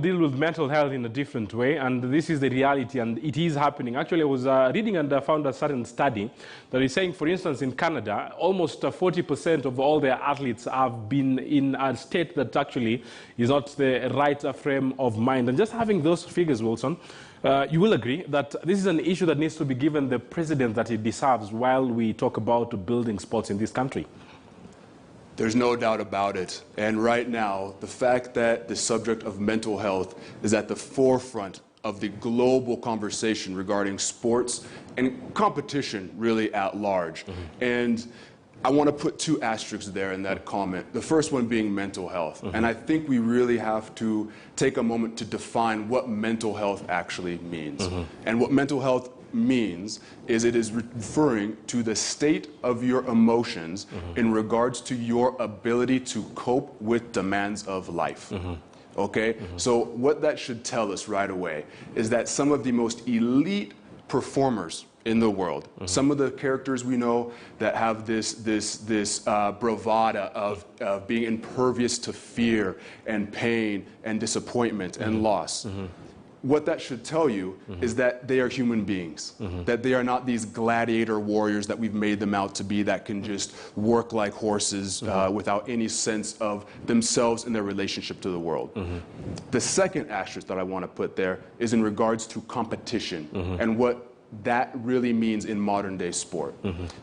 deal with mental health in a different way, and this is the reality, and it is happening. Actually, I was reading and found a certain study that is saying, for instance, in Canada, almost 40% of all their athletes have been in a state that actually is not the right frame of mind. And just having those figures, Wilson, you will agree that this is an issue that needs to be given the precedence that it deserves while we talk about building sports in this country. There's no doubt about it. And right now, the fact that the subject of mental health is at the forefront of the global conversation regarding sports and competition really at large. And I want to put two asterisks there in that comment. The first one being mental health. And I think we really have to take a moment to define what mental health actually means. And what mental health means is it is referring to the state of your emotions in regards to your ability to cope with demands of life. Okay? So what that should tell us right away is that some of the most elite performers in the world, some of the characters we know that have this bravada of being impervious to fear and pain and disappointment and loss. What that should tell you is that they are human beings, that they are not these gladiator warriors that we've made them out to be that can just work like horses without any sense of themselves and their relationship to the world. The second asterisk that I want to put there is in regards to competition and what that really means in modern day sport.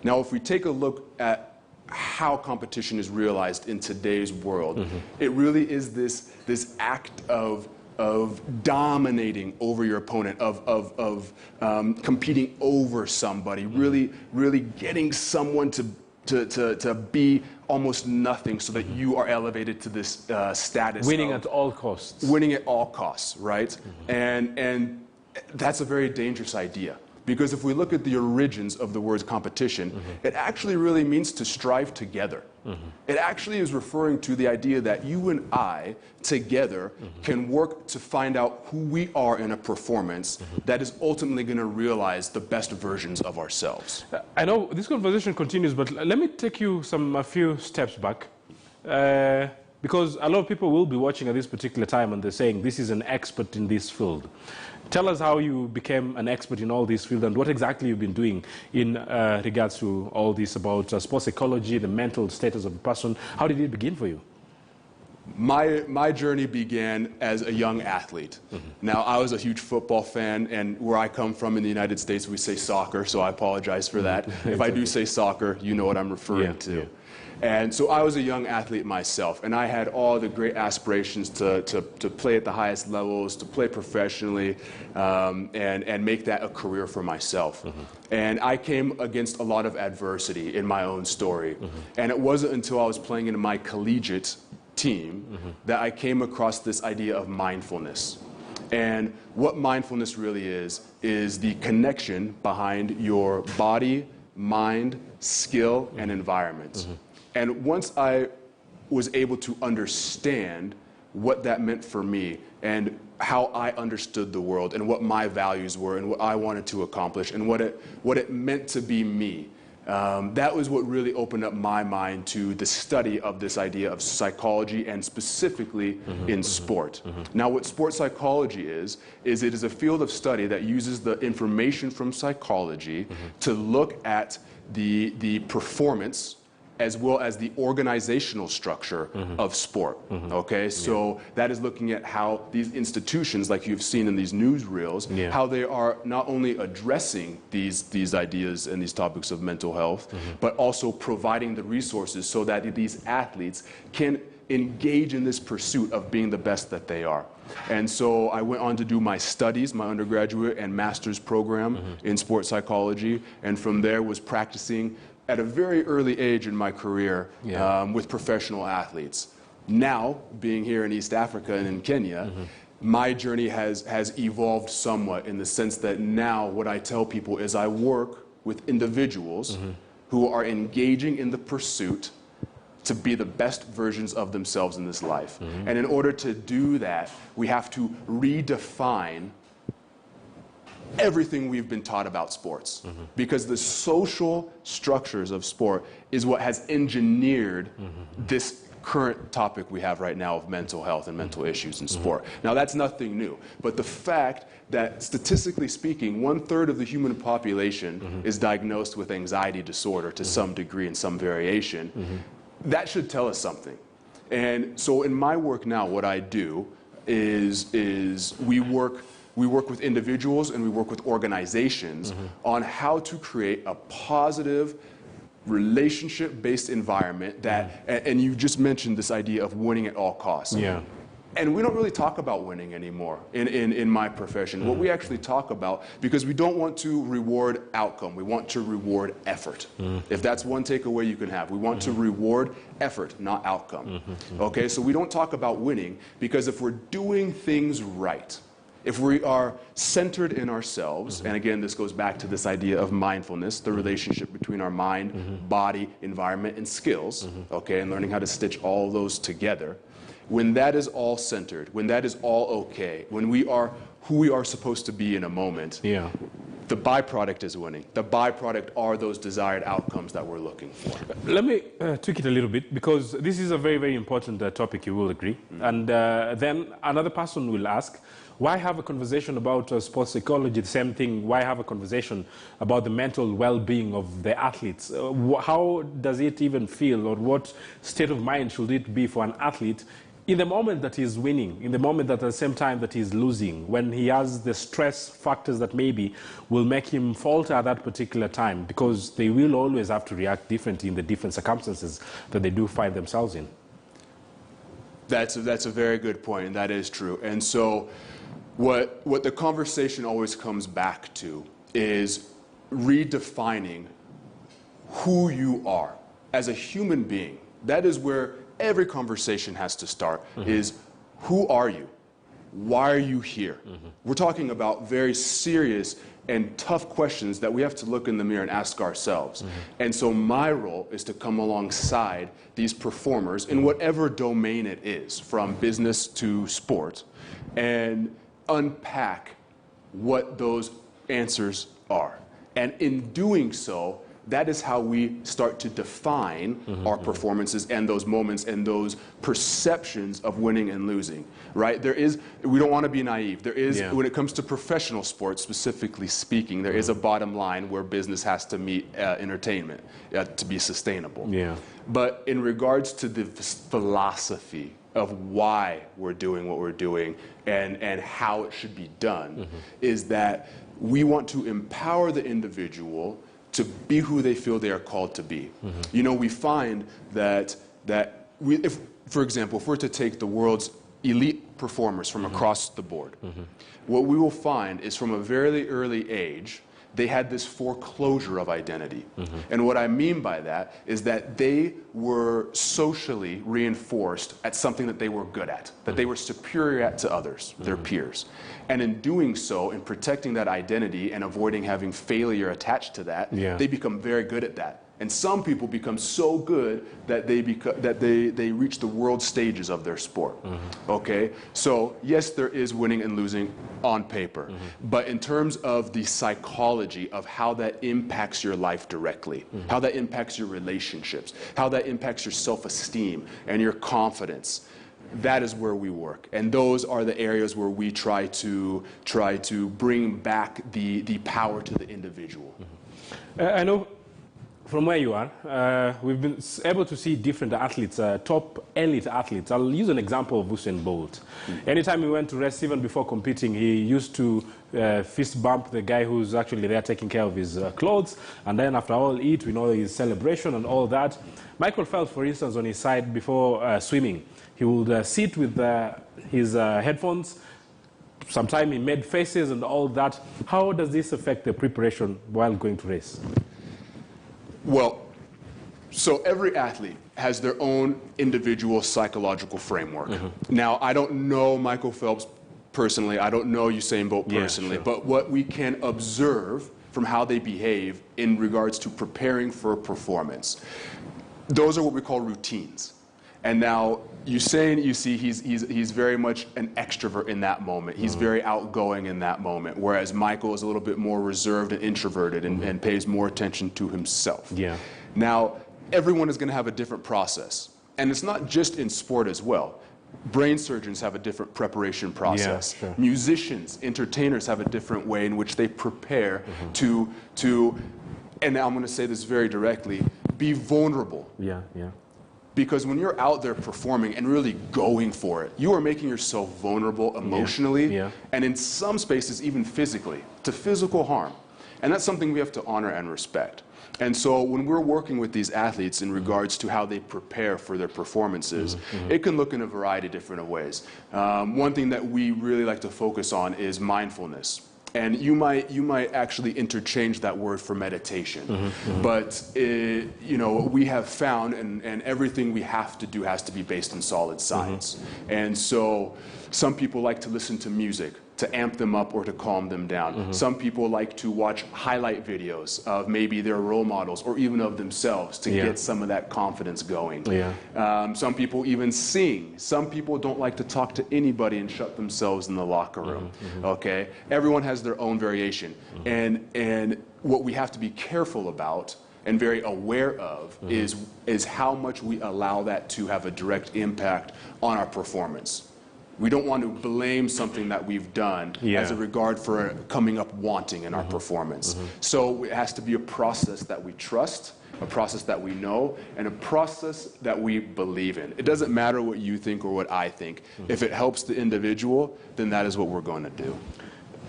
Now, if we take a look at how competition is realized in today's world, it really is this act of dominating over your opponent, of competing over somebody, really getting someone to be almost nothing so that you are elevated to this status. Winning at all costs. Winning at all costs, right? And that's a very dangerous idea. Because if we look at the origins of the word competition, it actually really means to strive together. It actually is referring to the idea that you and I together can work to find out who we are in a performance that is ultimately going to realize the best versions of ourselves. I know this conversation continues, but let me take you a few steps back. Because a lot of people will be watching at this particular time and they're saying, this is an expert in this field. Tell us how you became an expert in all this field and what exactly you've been doing in regards to all this about sports psychology, the mental status of a person. How did it begin for you? My journey began as a young athlete. Now, I was a huge football fan, and where I come from in the United States, we say soccer, so I apologize for that. If I do say soccer, you know what I'm referring to. And so I was a young athlete myself, and I had all the great aspirations to play at the highest levels, to play professionally, and make that a career for myself. And I came against a lot of adversity in my own story. And it wasn't until I was playing in my collegiate team that I came across this idea of mindfulness. And what mindfulness really is the connection behind your body, mind, skill, and environment. And once I was able to understand what that meant for me and how I understood the world and what my values were and what I wanted to accomplish and what it meant to be me, that was what really opened up my mind to the study of this idea of psychology and specifically in sport. Now, what sports psychology is it is a field of study that uses the information from psychology to look at the performance as well as the organizational structure of sport, okay? So that is looking at how these institutions, like you've seen in these newsreels, how they are not only addressing these ideas and these topics of mental health, but also providing the resources so that these athletes can engage in this pursuit of being the best that they are. And so I went on to do my studies, my undergraduate and master's program in sports psychology, and from there was practicing at a very early age in my career with professional athletes. Now, being here in East Africa and in Kenya, my journey has evolved somewhat in the sense that now what I tell people is I work with individuals who are engaging in the pursuit to be the best versions of themselves in this life. And in order to do that, we have to redefine everything we've been taught about sports. Because the social structures of sport is what has engineered this current topic we have right now of mental health and mental issues in sport. Now, that's nothing new, but the fact that statistically speaking, 1/3 of the human population is diagnosed with anxiety disorder to some degree and some variation, that should tell us something. And so in my work now, what I do is we work with individuals and we work with organizations on how to create a positive relationship-based environment that, and you just mentioned this idea of winning at all costs. Yeah. And we don't really talk about winning anymore in my profession. What we actually talk about, because we don't want to reward outcome, we want to reward effort. If that's one takeaway you can have, we want to reward effort, not outcome. Okay, so we don't talk about winning, because if we're doing things right, if we are centered in ourselves, and again, this goes back to this idea of mindfulness, the relationship between our mind, body, environment, and skills, okay, and learning how to stitch all those together. When that is all centered, when that is all okay, when we are who we are supposed to be in a moment, the byproduct is winning. The byproduct are those desired outcomes that we're looking for. Let me tweak it a little bit, because this is a very, very important topic, you will agree. And then another person will ask, why have a conversation about sports psychology, the same thing, why have a conversation about the mental well-being of the athletes? How does it even feel, or what state of mind should it be for an athlete in the moment that he's winning, in the moment that at the same time that he's losing, when he has the stress factors that maybe will make him falter at that particular time, because they will always have to react differently in the different circumstances that they do find themselves in? That's a very good point, and that is true. And so what the conversation always comes back to is redefining who you are as a human being. That is where every conversation has to start, is who are you? Why are you here? We're talking about very serious and tough questions that we have to look in the mirror and ask ourselves. And so my role is to come alongside these performers in whatever domain it is, from business to sport, and unpack what those answers are. And in doing so, that is how we start to define our performances and those moments and those perceptions of winning and losing, right? We don't want to be naive. There is, when it comes to professional sports, specifically speaking, there is a bottom line where business has to meet entertainment to be sustainable. But in regards to the philosophy of why we're doing what we're doing and how it should be done, is that we want to empower the individual to be who they feel they are called to be. You know, we find that if, for example, if we're to take the world's elite performers from across the board, what we will find is from a very early age, they had this foreclosure of identity. And what I mean by that is that they were socially reinforced at something that they were good at, that they were superior at to others, their peers. And in doing so, in protecting that identity and avoiding having failure attached to that, they become very good at that. And some people become so good that they reach the world stages of their sport. Okay? So yes, there is winning and losing on paper. But in terms of the psychology of how that impacts your life directly, how that impacts your relationships, how that impacts your self-esteem and your confidence, that is where we work. And those are the areas where we try to bring back the power to the individual. I know from where you are, we've been able to see different athletes, top elite athletes. I'll use an example of Usain Bolt. Anytime he went to rest, even before competing, he used to fist bump the guy who's actually there taking care of his clothes. And then after all, eat, we know his celebration and all that. Michael Phelps, for instance, on his side before swimming, he would sit with his headphones. Sometimes he made faces and all that. How does this affect the preparation while going to race? Well, so every athlete has their own individual psychological framework. Now, I don't know Michael Phelps personally. I don't know Usain Bolt personally. But what we can observe from how they behave in regards to preparing for a performance, those are what we call routines. And now, Usain, you see, he's very much an extrovert in that moment. He's very outgoing in that moment, whereas Michael is a little bit more reserved and introverted and pays more attention to himself. Now, everyone is going to have a different process. And it's not just in sport as well. Brain surgeons have a different preparation process. Yeah, sure. Musicians, entertainers have a different way in which they prepare to, and I'm going to say this very directly, be vulnerable. Yeah, yeah. Because when you're out there performing and really going for it, you are making yourself vulnerable emotionally, and in some spaces even physically, to physical harm. And that's something we have to honor and respect. And so when we're working with these athletes in regards to how they prepare for their performances, it can look in a variety of different ways. One thing that we really like to focus on is mindfulness. And you might actually interchange that word for meditation. But you know, what we have found, and everything we have to do has to be based in solid science. And so some people like to listen to music to amp them up or to calm them down. Some people like to watch highlight videos of maybe their role models or even of themselves to get some of that confidence going. Some people even sing. Some people don't like to talk to anybody and shut themselves in the locker room. Okay? Everyone has their own variation. And what we have to be careful about and very aware of is how much we allow that to have a direct impact on our performance. We don't want to blame something that we've done as a regard for coming up wanting in our performance. So it has to be a process that we trust, a process that we know, and a process that we believe in. It doesn't matter what you think or what I think. If it helps the individual, then that is what we're going to do.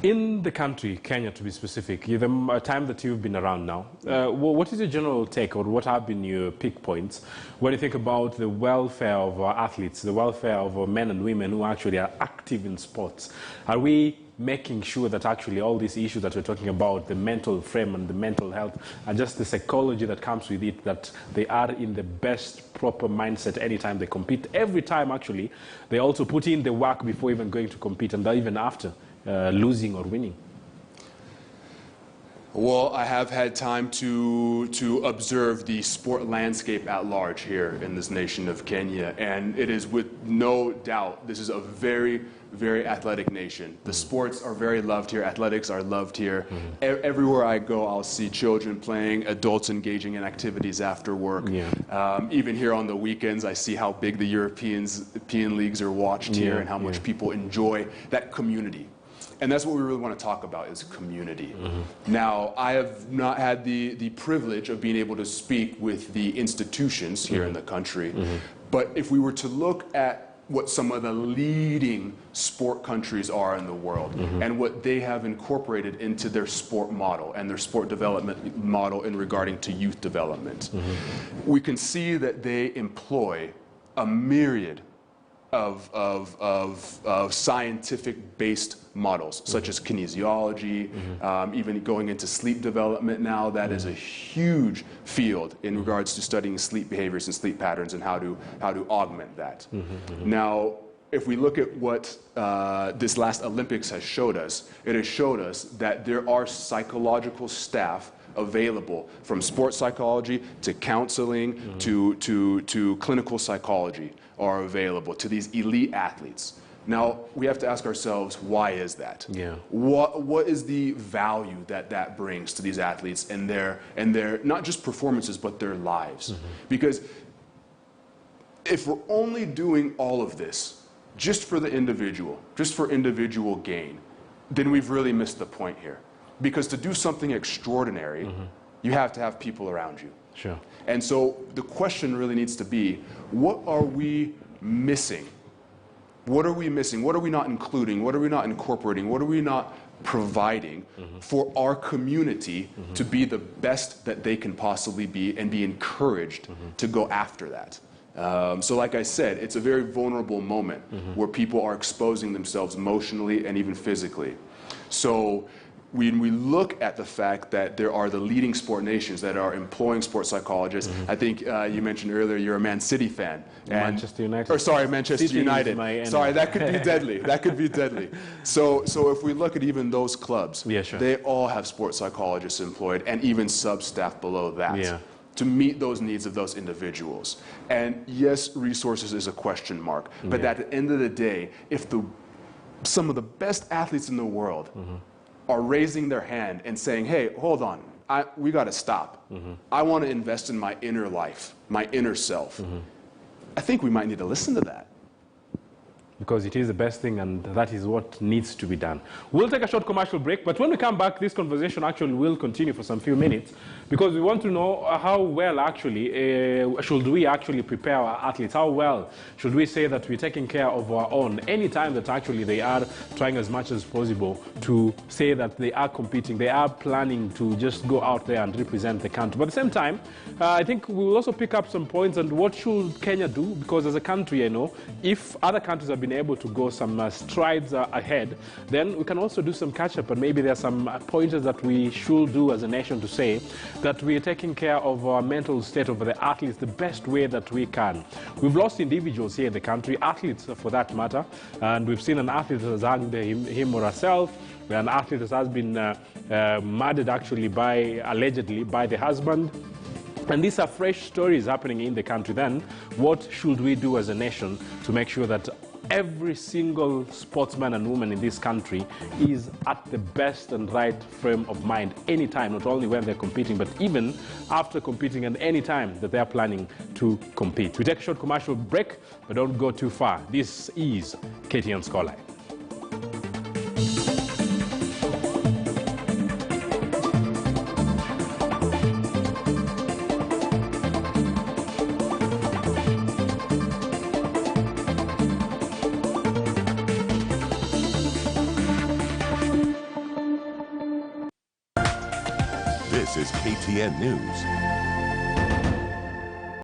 In the country, Kenya to be specific, the time that you've been around now, what is your general take, or what have been your peak points when you think about the welfare of our athletes, the welfare of our men and women who actually are active in sports? Are we making sure that actually all these issues that we're talking about, the mental frame and the mental health, and just the psychology that comes with it, that they are in the best proper mindset anytime they compete? Every time actually, they also put in the work before even going to compete and even after. Losing or winning? Well, I have had time to observe the sport landscape at large here in this nation of Kenya, and it is with no doubt, this is a very, very athletic nation. The sports are very loved here, athletics are loved here. Everywhere I go, I'll see children playing, adults engaging in activities after work. Even here on the weekends, I see how big the European leagues are watched here and how much people enjoy that community. And that's what we really want to talk about, is community. Now, I have not had the privilege of being able to speak with the institutions here in the country, but if we were to look at what some of the leading sport countries are in the world and what they have incorporated into their sport model and their sport development model in regarding to youth development, we can see that they employ a myriad of scientific-based models, such as kinesiology, even going into sleep development now. That is a huge field in regards to studying sleep behaviors and sleep patterns and how to augment that. Now, if we look at what this last Olympics has showed us, it has showed us that there are psychological staff available, from sports psychology to counseling to clinical psychology, are available to these elite athletes. Now, we have to ask ourselves, why is that? What is the value that that brings to these athletes and their not just performances, but their lives? Because if we're only doing all of this just for the individual, just for individual gain, then we've really missed the point here. Because to do something extraordinary, you have to have people around you. Sure. And so the question really needs to be, what are we missing? What are we missing? What are we not including? What are we not incorporating? What are we not providing for our community to be the best that they can possibly be and be encouraged to go after that? So like I said, it's a very vulnerable moment where people are exposing themselves emotionally and even physically. So when we look at the fact that there are the leading sport nations that are employing sports psychologists, I think you mentioned earlier you're a Man City fan. Manchester United. Or sorry, Manchester City United. Sorry, that could be deadly. That could be deadly. So if we look at even those clubs, they all have sports psychologists employed and even sub-staff below that. To meet those needs of those individuals. And yes, resources is a question mark. But at the end of the day, if some of the best athletes in the world are raising their hand and saying, hey, hold on, we got to stop. I want to invest in my inner life, my inner self. I think we might need to listen to that. Because it is the best thing, and that is what needs to be done. We'll take a short commercial break, but when we come back, this conversation actually will continue for some few minutes, because we want to know how well actually should we actually prepare our athletes. How well should we say that we're taking care of our own anytime that actually they are trying as much as possible to say that they are competing, they are planning to just go out there and represent the country. But at the same time, I think we will also pick up some points on what should Kenya do, because as a country, if other countries have been able to go some strides ahead, then we can also do some catch-up, and maybe there are some pointers that we should do as a nation to say that we are taking care of our mental state of the athletes the best way that we can. We've lost individuals here in the country, athletes for that matter, and we've seen an athlete that has hanged him or herself, an athlete that has been murdered actually allegedly by the husband. And these are fresh stories happening in the country. Then what should we do as a nation to make sure that every single sportsman and woman in this country is at the best and right frame of mind anytime, not only when they're competing, but even after competing and any time that they're planning to compete? We take a short commercial break, but don't go too far. This is KTN Scoreline. This is KTN News.